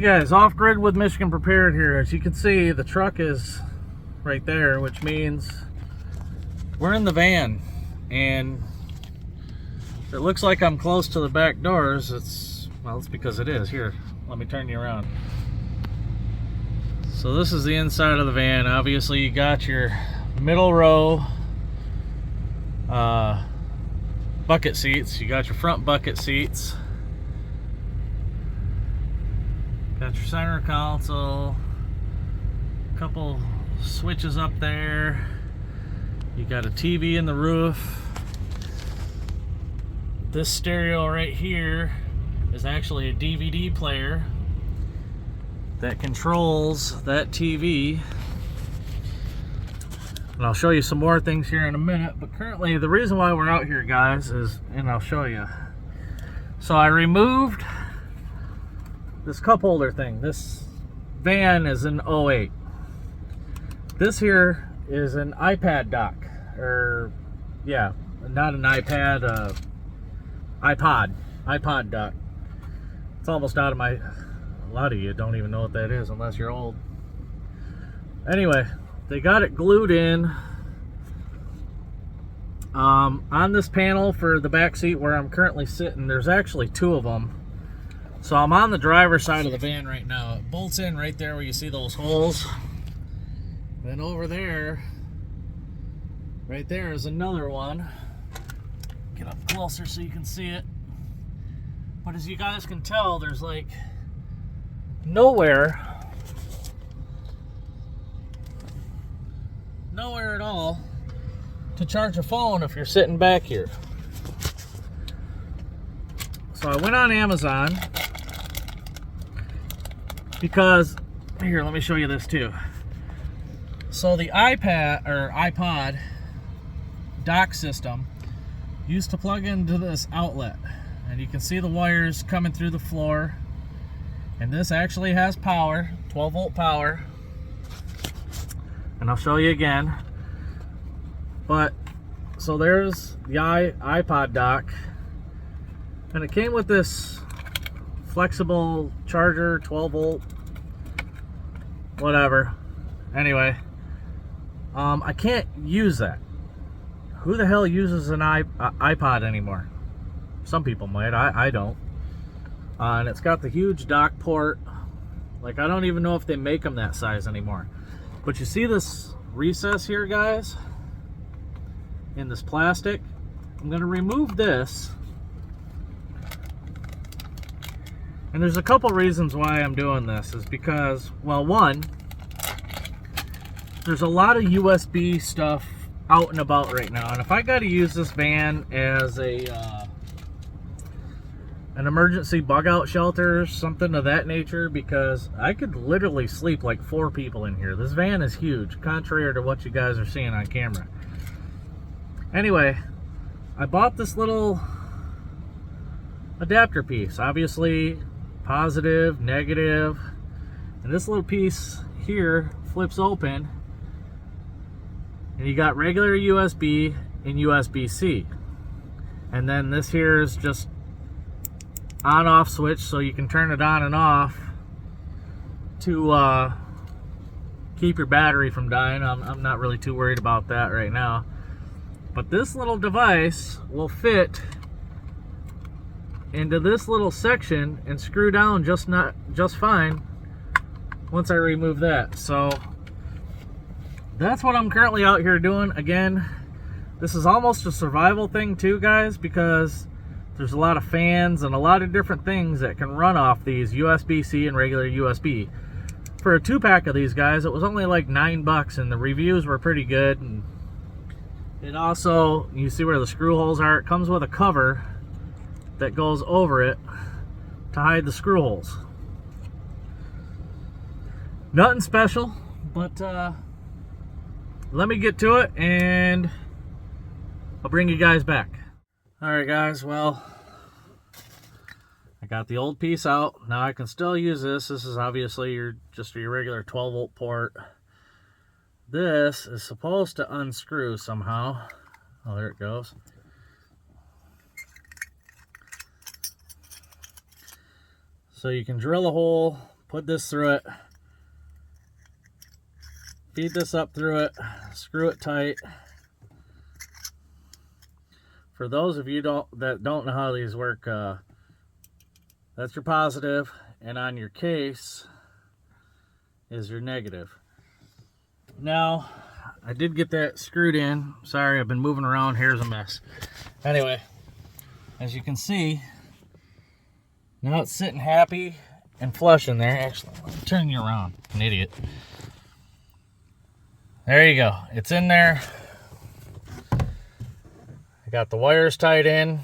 guys, Off-Grid with Michigan Prepared here. As you can see, the truck is right there, which means we're in the van, and it looks like I'm close to the back doors. It's because it is. Here, let me turn you around. So this is the inside of the van. Obviously you got your middle row bucket seats. You got your front bucket seats. Got your center console, a couple switches up there. You got a TV in the roof. This stereo right here is actually a DVD player that controls that TV. And I'll show you some more things here in a minute, but currently the reason why we're out here, guys, is, and I'll show you. So I removed this cup holder thing. This van is an 08. This here is an iPad dock, or yeah, not an iPad, iPod dock. It's almost out of my, a lot of you don't even know what that is unless you're old. Anyway, they got it glued in on this panel for the back seat where I'm currently sitting. There's actually two of them. So I'm on the driver's side of the van right now. It bolts in right there where you see those holes. Then over there, right there is another one. Get up closer so you can see it. But as you guys can tell, there's like nowhere at all to charge a phone if you're sitting back here. So I went on Amazon because, here, let me show you this too. So the iPod dock system used to plug into this outlet, and you can see the wires coming through the floor, and this actually has power, 12 volt power, and I'll show you again. But so there's the iPod dock, and it came with this flexible charger, 12 volt, whatever. Anyway, I can't use that. Who the hell uses an iPod anymore? Some people might, I don't. And it's got the huge dock port. Like, I don't even know if they make them that size anymore. But you see this recess here, guys? In this plastic? I'm gonna remove this. And there's a couple reasons why I'm doing this. Is because, well, one, there's a lot of USB stuff out and about right now, and if I got to use this van as a an emergency bug out shelter, something of that nature, because I could literally sleep like 4 people in here. This van is huge, contrary to what you guys are seeing on camera. Anyway, I bought this little adapter piece, obviously positive, negative, and this little piece here flips open, and you got regular USB and USB-C. And then this here is just on-off switch, so you can turn it on and off to keep your battery from dying. I'm not really too worried about that right now. But this little device will fit into this little section and screw down just fine once I remove that. So that's what I'm currently out here doing. Again, this is almost a survival thing too, guys, because there's a lot of fans and a lot of different things that can run off these USB-C and regular USB. For a 2-pack of these guys, it was only like $9, and the reviews were pretty good. And it also, you see where the screw holes are, it comes with a cover that goes over it to hide the screw holes. Nothing special, but let me get to it and I'll bring you guys back. Alright guys, well, I got the old piece out. Now I can still use this. This is obviously just your regular 12 volt port. This is supposed to unscrew somehow. Oh, there it goes. So you can drill a hole, put this through it, feed this up through it, screw it tight. For those of you that don't know how these work, that's your positive, and on your case is your negative. Now, I did get that screwed in. Sorry, I've been moving around. Here's a mess. Anyway, as you can see, now it's sitting happy and flush in there. Actually, let me turn you around, an idiot. There you go. It's in there. I got the wires tied in.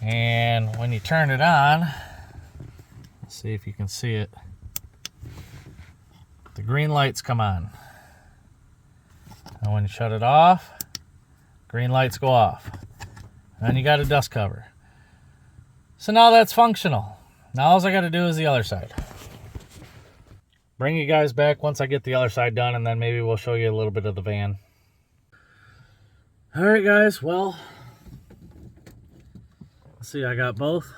And when you turn it on, let's see if you can see it. The green lights come on. And when you shut it off, green lights go off. And then you got a dust cover. So now that's functional. Now all I got to do is the other side. Bring you guys back once I get the other side done, and then maybe we'll show you a little bit of the van. Alright guys, well, let's see, I got both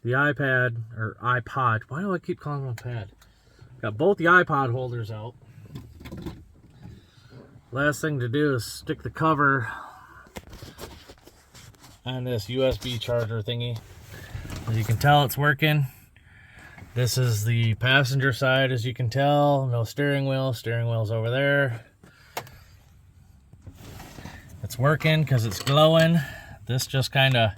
the iPad, or iPod. Why do I keep calling them a pad? Got both the iPod holders out. Last thing to do is stick the cover on this USB charger thingy. As you can tell, it's working. This is the passenger side, as you can tell. No steering wheel. Steering wheel's over there. It's working because it's glowing. This just kind of...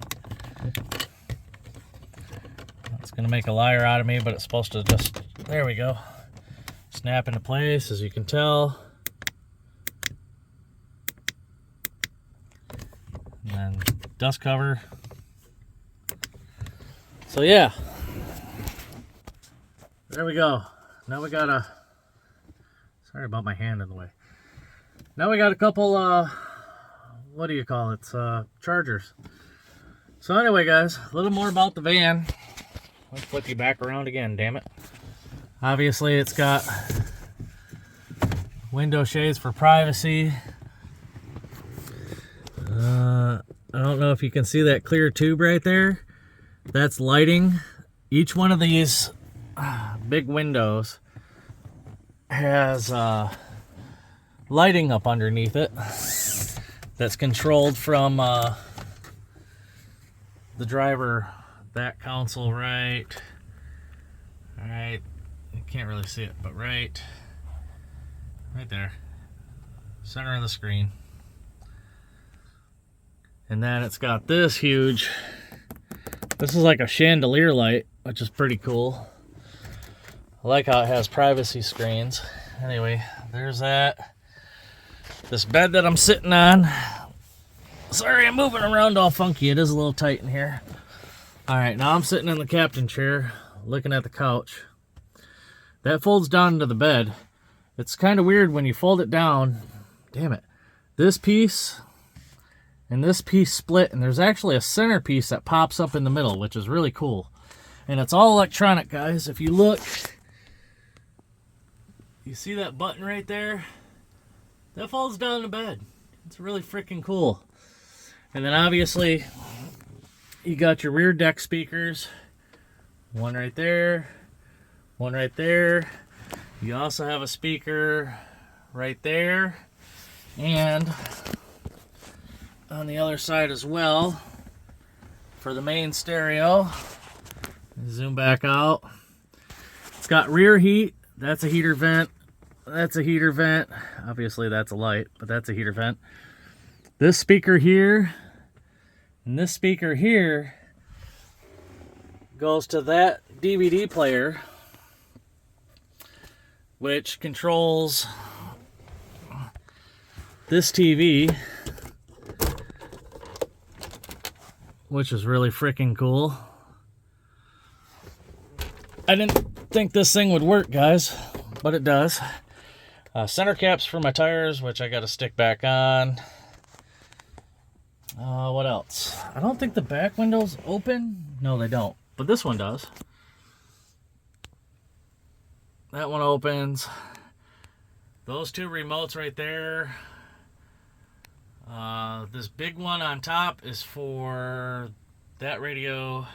It's going to make a liar out of me, but it's supposed to just... There we go. Snap into place, as you can tell. And then dust cover. So yeah. There we go. Now we got a... Sorry about my hand in the way. Now we got a couple, what do you call it? Chargers. So anyway, guys, a little more about the van. Let's flip you back around again, damn it. Obviously, it's got window shades for privacy. I don't know if you can see that clear tube right there. That's lighting. Each one of these big windows has lighting up underneath it that's controlled from the driver back console, right you can't really see it, but right there, center of the screen. And then it's got this huge, this is like a chandelier light, which is pretty cool. I like how it has privacy screens. Anyway, there's that. This bed that I'm sitting on. Sorry, I'm moving around all funky. It is a little tight in here. Alright, now I'm sitting in the captain chair, looking at the couch. That folds down into the bed. It's kind of weird when you fold it down. Damn it. This piece and this piece split, and there's actually a centerpiece that pops up in the middle, which is really cool. And it's all electronic, guys. If you look, you see that button right there? That falls down the bed. It's really freaking cool. And then obviously, you got your rear deck speakers. One right there. One right there. You also have a speaker right there. And on the other side as well, for the main stereo. Zoom back out. It's got rear heat. That's a heater vent. That's a heater vent. Obviously that's a light, but that's a heater vent. This speaker here and this speaker here goes to that DVD player, which controls this TV, which is really freaking cool. I didn't think this thing would work, guys, but it does. Center caps for my tires, which I got to stick back on. What else? I don't think the back windows open. No, they don't, but this one does. That one opens. Those two remotes right there. This big one on top is for that radio.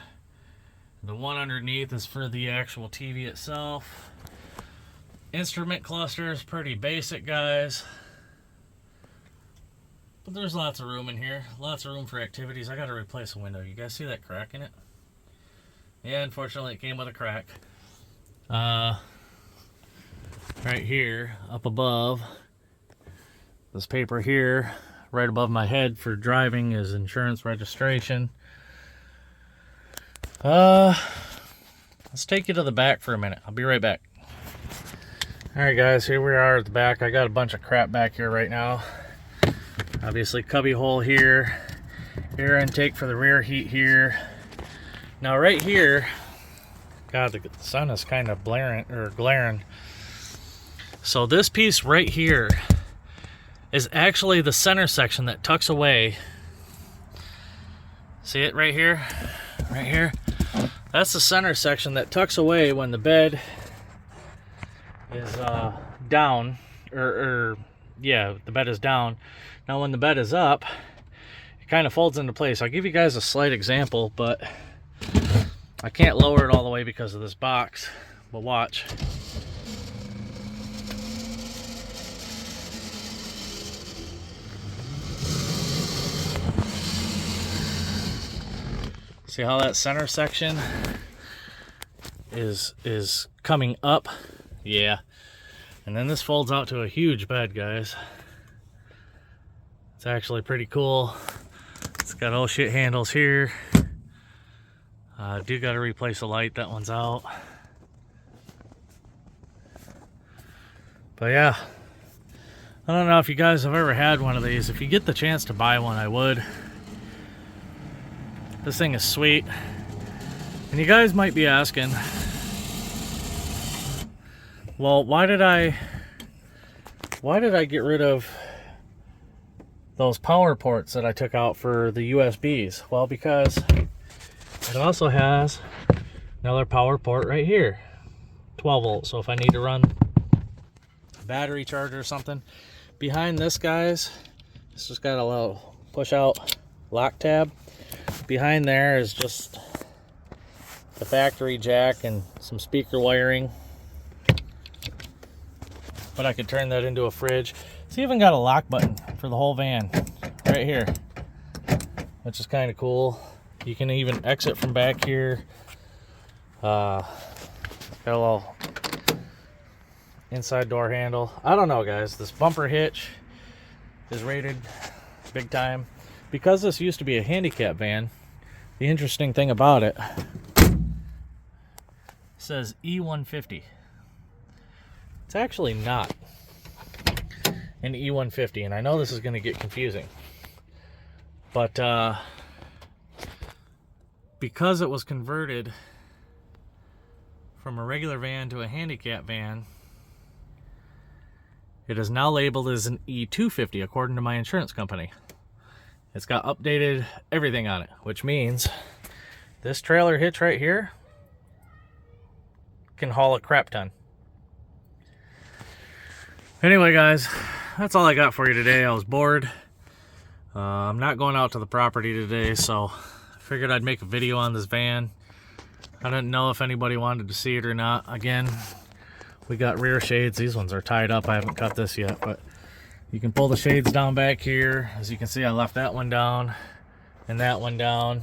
The one underneath is for the actual TV itself. Instrument cluster is pretty basic, guys. But there's lots of room in here. Lots of room for activities. I got to replace a window. You guys see that crack in it? Yeah, unfortunately it came with a crack. Right here, up above, this paper here, right above my head for driving is insurance registration. Let's take you to the back for a minute. I'll be right back. Alright guys, here we are at the back. I got a bunch of crap back here right now. Obviously cubby hole here, air intake for the rear heat here. Now right here, God, the sun is kind of glaring. So this piece right here is actually the center section that tucks away. See it right here? Right here? That's the center section that tucks away when the bed is down, yeah, the bed is down. Now when the bed is up, it kind of folds into place. I'll give you guys a slight example, but I can't lower it all the way because of this box, but watch. See how that center section is coming up? Yeah. And then this folds out to a huge bed, guys. It's actually pretty cool. It's got oh shit handles here. I do got to replace the light. That one's out. But yeah, I don't know if you guys have ever had one of these. If you get the chance to buy one, I would. This thing is sweet. And you guys might be asking, well, why did I get rid of those power ports that I took out for the USBs? Well, because it also has another power port right here, 12 volts. So if I need to run a battery charger or something, behind this, guys, it's just got a little push out lock tab. Behind there is just the factory jack and some speaker wiring. But I could turn that into a fridge. It's even got a lock button for the whole van right here, which is kind of cool. You can even exit from back here. Got a little inside door handle. I don't know, guys. This bumper hitch is rated big time. Because this used to be a handicap van, the interesting thing about it says E150. It's actually not an E150, and I know this is going to get confusing, but because it was converted from a regular van to a handicap van, it is now labeled as an E250 according to my insurance company. It's got updated everything on it, which means this trailer hitch right here can haul a crap ton. Anyway, guys, that's all I got for you today. I was bored. I'm not going out to the property today, so I figured I'd make a video on this van. I didn't know if anybody wanted to see it or not. Again, we got rear shades. These ones are tied up. I haven't cut this yet, but you can pull the shades down back here. As you can see, I left that one down and that one down.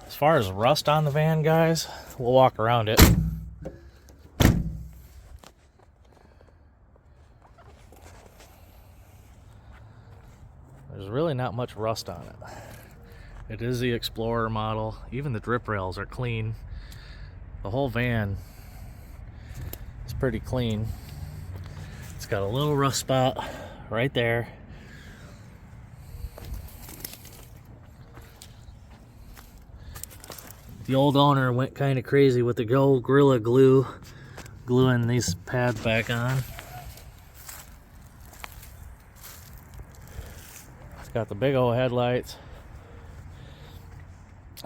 As far as rust on the van, guys, we'll walk around it. There's really not much rust on it. It is the Explorer model. Even the drip rails are clean. The whole van is pretty clean. It's got a little rust spot right there. The old owner went kind of crazy with the gold Gorilla Glue, gluing these pads back on. It's got the big old headlights.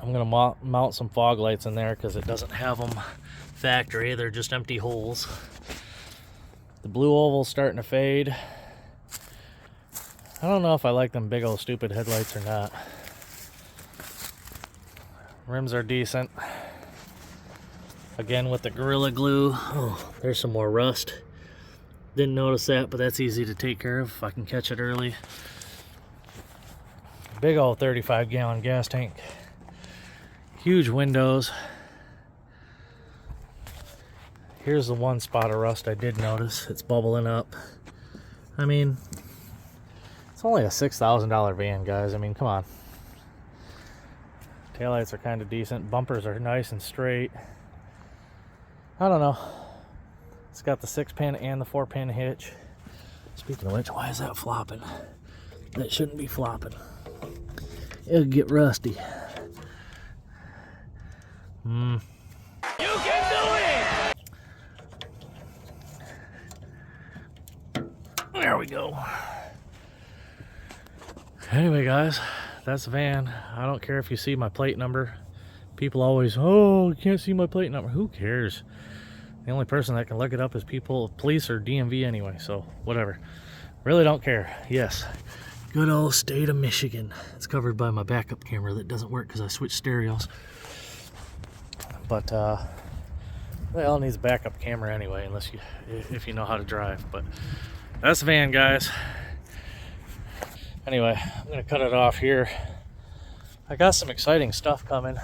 I'm gonna mount some fog lights in there because it doesn't have them factory. They're just empty holes. The blue oval's starting to fade. I don't know if I like them big old stupid headlights or not. Rims are decent. Again with the Gorilla Glue. Oh, there's some more rust. Didn't notice that, but that's easy to take care of if I can catch it early. Big old 35-gallon gas tank. Huge windows. Here's the one spot of rust I did notice. It's bubbling up. I mean, it's only a $6,000 van, guys. I mean, come on. Taillights are kind of decent. Bumpers are nice and straight. I don't know. It's got the 6-pin and the 4-pin hitch. Speaking of which, why is that flopping? That shouldn't be flopping. It'll get rusty. You can do it! There we go. Anyway, guys, that's the van. I don't care if you see my plate number. People always, oh, you can't see my plate number. Who cares? The only person that can look it up is police or DMV anyway, so whatever. Really don't care. Yes, good old state of Michigan. It's covered by my backup camera that doesn't work because I switched stereos. But, well, it needs a backup camera anyway, if you know how to drive. But that's the van, guys. Anyway, I'm going to cut it off here. I got some exciting stuff coming.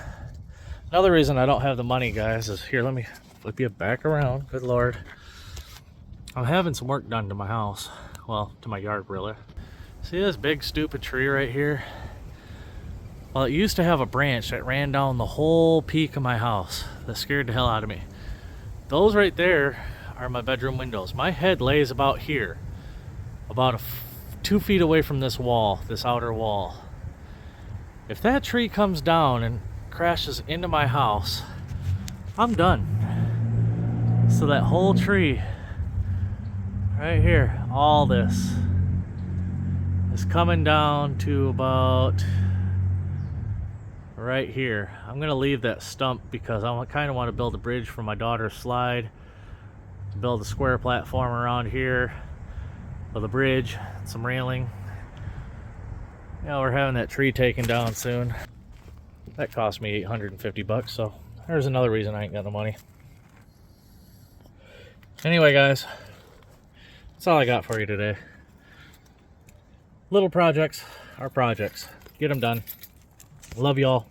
Another reason I don't have the money, guys, is here, let me flip you back around. Good Lord. I'm having some work done to my house. Well, to my yard, really. See this big stupid tree right here? Well, it used to have a branch that ran down the whole peak of my house. That scared the hell out of me. Those right there are my bedroom windows. My head lays about here. About 2 feet away from this wall, this outer wall. If that tree comes down and crashes into my house, I'm done. So that whole tree right here, all this is coming down to about right here. I'm gonna leave that stump because I kind of want to build a bridge for my daughter's slide, build a square platform around here with a bridge, some railing. You know, we're having that tree taken down soon. That cost me $850, so there's another reason I ain't got no money. Anyway, guys, that's all I got for you today. Little projects are projects. Get them done. Love y'all.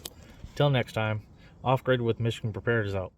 Till next time, Off Grid with Michigan Prepared is out.